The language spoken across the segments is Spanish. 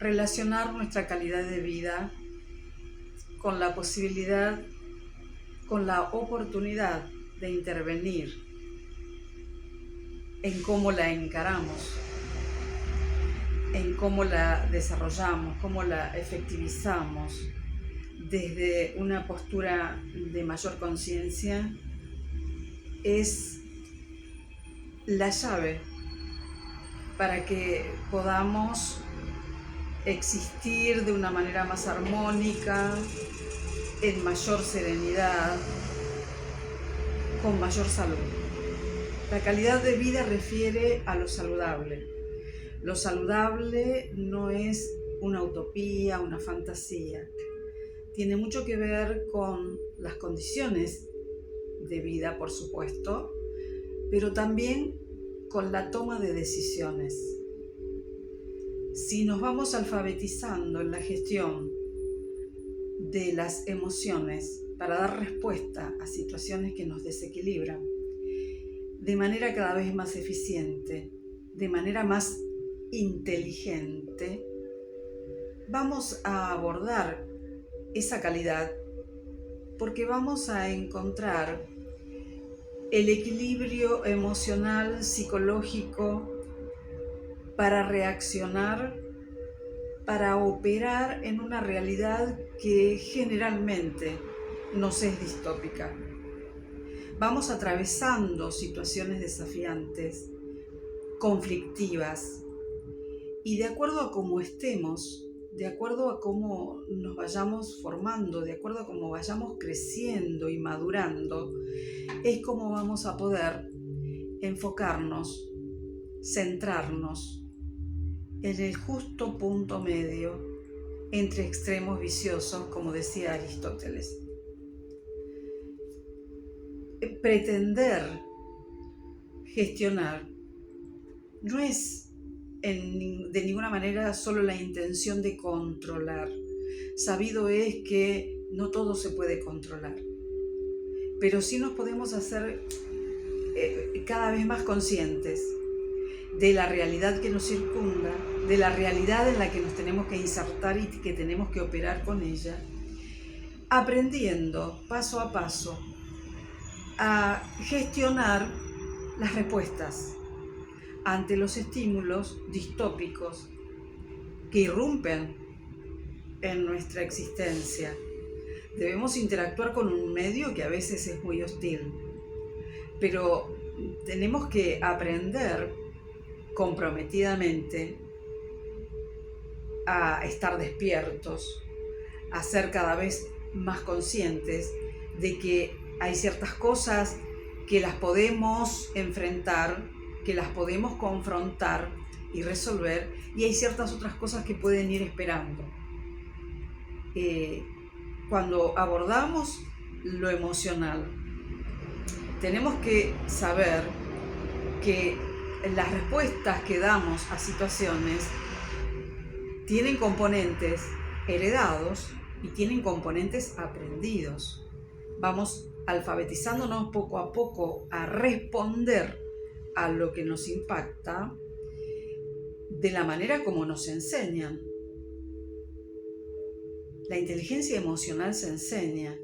relacionar nuestra calidad de vida con la posibilidad, con la oportunidad de intervenir en cómo la encaramos, en cómo la desarrollamos, cómo la efectivizamos desde una postura de mayor conciencia, es la llave para que podamos existir de una manera más armónica, en mayor serenidad, con mayor salud. La calidad de vida refiere a lo saludable. Lo saludable no es una utopía, una fantasía. Tiene mucho que ver con las condiciones de vida, por supuesto, pero también con la toma de decisiones. Si nos vamos alfabetizando en la gestión de las emociones para dar respuesta a situaciones que nos desequilibran, de manera cada vez más eficiente, de manera más inteligente, vamos a abordar esa calidad porque vamos a encontrar el equilibrio emocional, psicológico, para reaccionar, para operar en una realidad que generalmente nos es distópica. Vamos atravesando situaciones desafiantes, conflictivas, y de acuerdo a cómo estemos, de acuerdo a cómo nos vayamos formando, de acuerdo a cómo vayamos creciendo y madurando, es como vamos a poder enfocarnos, centrarnos en el justo punto medio entre extremos viciosos, como decía Aristóteles. Pretender gestionar no es de ninguna manera solo la intención de controlar. Sabido es que no todo se puede controlar, pero sí nos podemos hacer cada vez más conscientes de la realidad que nos circunda, de la realidad en la que nos tenemos que insertar y que tenemos que operar con ella, aprendiendo paso a paso a gestionar las respuestas ante los estímulos distópicos que irrumpen en nuestra existencia. Debemos interactuar con un medio que a veces es muy hostil, pero tenemos que aprender comprometidamente a estar despiertos, a ser cada vez más conscientes de que hay ciertas cosas que las podemos enfrentar, que las podemos confrontar y resolver, y hay ciertas otras cosas que pueden ir esperando. Cuando abordamos lo emocional, tenemos que saber que las respuestas que damos a situaciones tienen componentes heredados y tienen componentes aprendidos. Vamos alfabetizándonos poco a poco a responder a lo que nos impacta de la manera como nos enseñan. La inteligencia emocional se enseña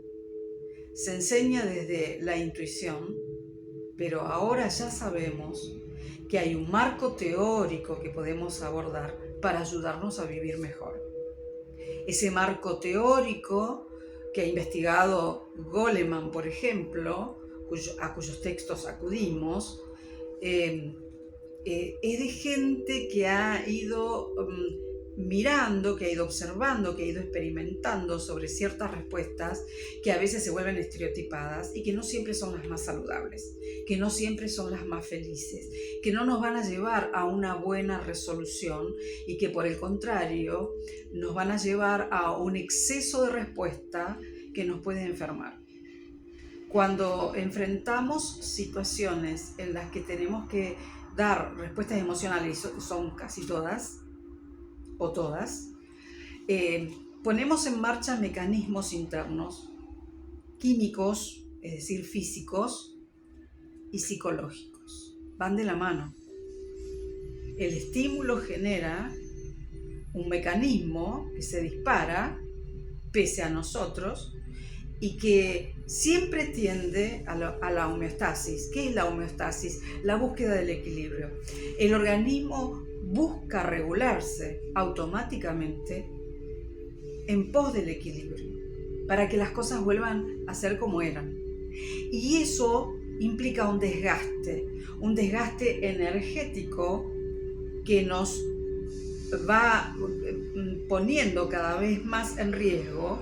desde la intuición, pero ahora ya sabemos que hay un marco teórico que podemos abordar para ayudarnos a vivir mejor. Ese marco teórico que ha investigado Goleman, por ejemplo, a cuyos textos acudimos, es de gente que ha ido mirando, que ha ido observando, que ha ido experimentando sobre ciertas respuestas que a veces se vuelven estereotipadas y que no siempre son las más saludables, que no siempre son las más felices, que no nos van a llevar a una buena resolución y que por el contrario nos van a llevar a un exceso de respuesta que nos puede enfermar. Cuando enfrentamos situaciones en las que tenemos que dar respuestas emocionales, y son casi todas, o todas, ponemos en marcha mecanismos internos, químicos, es decir, físicos y psicológicos. Van de la mano. El estímulo genera un mecanismo que se dispara pese a nosotros y que siempre tiende a la homeostasis. ¿Qué es la homeostasis? La búsqueda del equilibrio. El organismo busca regularse automáticamente en pos del equilibrio, para que las cosas vuelvan a ser como eran. Y eso implica un desgaste energético que nos va poniendo cada vez más en riesgo,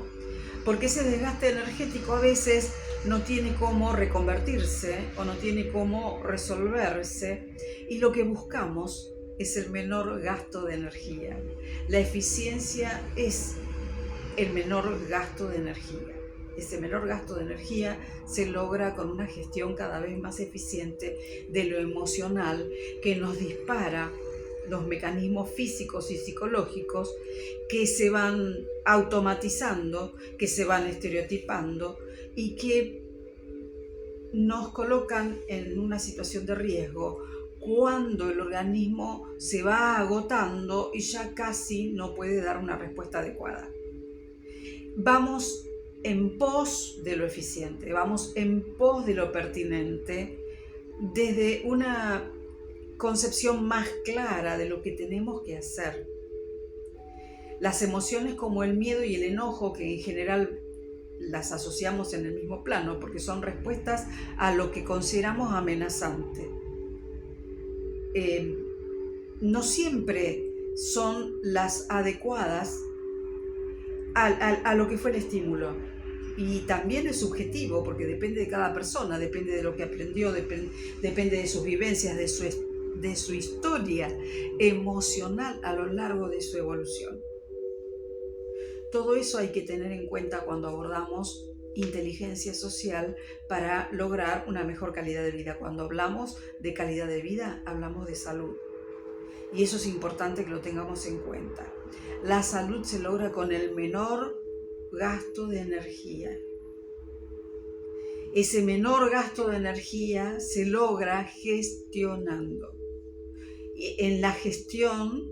porque ese desgaste energético a veces no tiene cómo reconvertirse o no tiene cómo resolverse, y lo que buscamos es el menor gasto de energía. La eficiencia es el menor gasto de energía. Ese menor gasto de energía se logra con una gestión cada vez más eficiente de lo emocional, que nos dispara los mecanismos físicos y psicológicos que se van automatizando, que se van estereotipando y que nos colocan en una situación de riesgo cuando el organismo se va agotando y ya casi no puede dar una respuesta adecuada. Vamos en pos de lo eficiente, vamos en pos de lo pertinente, desde una concepción más clara de lo que tenemos que hacer. Las emociones como el miedo y el enojo, que en general las asociamos en el mismo plano porque son respuestas a lo que consideramos amenazante, no siempre son las adecuadas a lo que fue el estímulo. Y también es subjetivo porque depende de cada persona, depende de lo que aprendió, depende de sus vivencias, de su historia emocional a lo largo de su evolución. Todo eso hay que tener en cuenta cuando abordamos inteligencia social para lograr una mejor calidad de vida. Cuando hablamos de calidad de vida, hablamos de salud. Y eso es importante que lo tengamos en cuenta. La salud se logra con el menor gasto de energía. Ese menor gasto de energía se logra gestionando. Y en la gestión,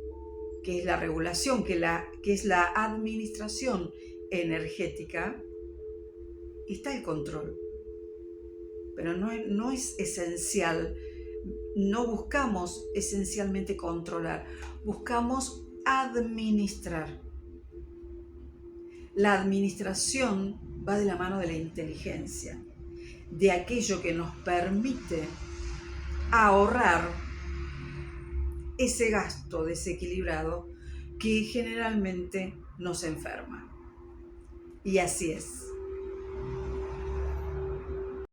que es la regulación, que es la administración energética, está el control. Pero no es esencial. No buscamos esencialmente controlar, buscamos administrar. La administración va de la mano de la inteligencia, de aquello que nos permite ahorrar ese gasto desequilibrado que generalmente nos enferma. Y así es.